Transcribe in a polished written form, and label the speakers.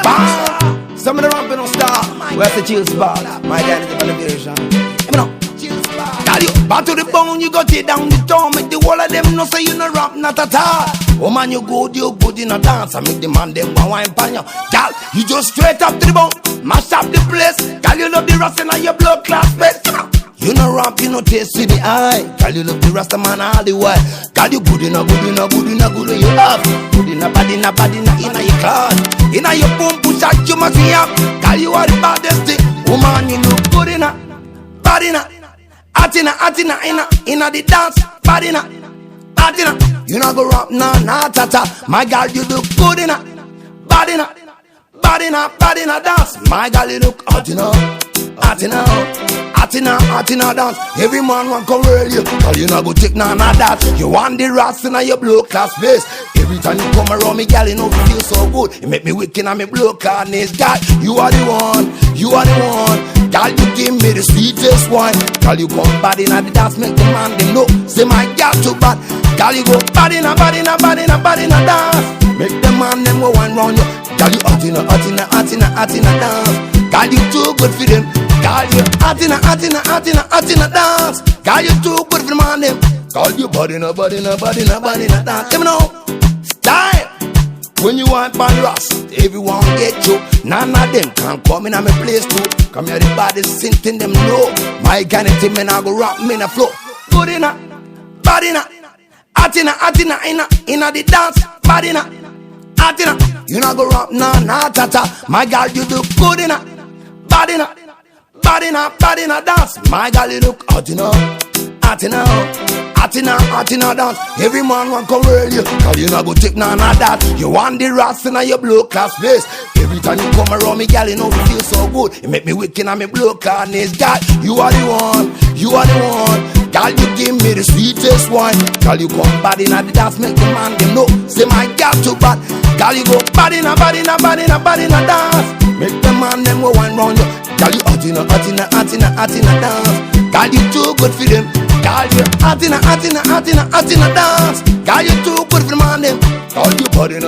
Speaker 1: Bang! Some of the ramping don't stop. Where's the chill spot? My guy is the elevation. Let me know. Call you back to the bone, you got it down the town. Make the whole of them know say you no rap, not at all. Oh man, you good in a dance. I make the man them go wine pan you. Gal, you just straight up to the bone, mash up the place. Gal, you love the rasta and your blood class face. You no rap, you no taste with the eye. Gal, you love the rasta man all the while. Gal, you good in a good in you love. Good in a bad in your class. In a your boom push out, you must be up. Gal, you are the baddest thing. Woman, you look good in a bad in a. Atina, inna the dance, bad inna, Atina. You not go rap, nah, tata. My girl, you look good inna, bad inna dance. My girl, you look Atina dance. Every man want come real you, but you not go take none of that. You want the rasta inna your blue class face. Every time you come around me, girl, you know you feel so good. You make me wicked and me blue carnage. God, you are the one. Girl, you give me the sweetest wine. Girl, you come bad in the dance, make the man them know. Say my girl too bad. Girl, you go bad in a dance. Make the man them go wine round you. Girl, you hot in a dance. Girl, you too good for them. Girl, you hot in a dance. Girl, you too good for the man them. Girl, you bad in a dance. Let me know. Style. When you want pan rust, everyone get you. None of them can come in at my place too. Come here, the baddest sinting them low. My kind of team, man, I go rap, me in a flow. Good in a, bad in a, Atina, inna the dance, bad in a, Atina. You not go rap, nah, tata. My girl, you look good in a, bad in a dance. My girl, you look Atina dance. Every man want come real you, cause you not go take none of that. You want the rasta in your blue class face. Every time you come around me, girl, you know you feel so good. You make me wicked and me blue carnage. God, you are the one. Girl, you give me the sweetest wine. Girl, you come bad in the dance, make the man them know. Say my girl too bad. Girl, you go bad in a dance. Make the man them go wine round you. Girl, you hot in a dance. Girl, you too good for them. Girl, you hot in a dance. Girl, you too good for the man them. Girl, you bad in a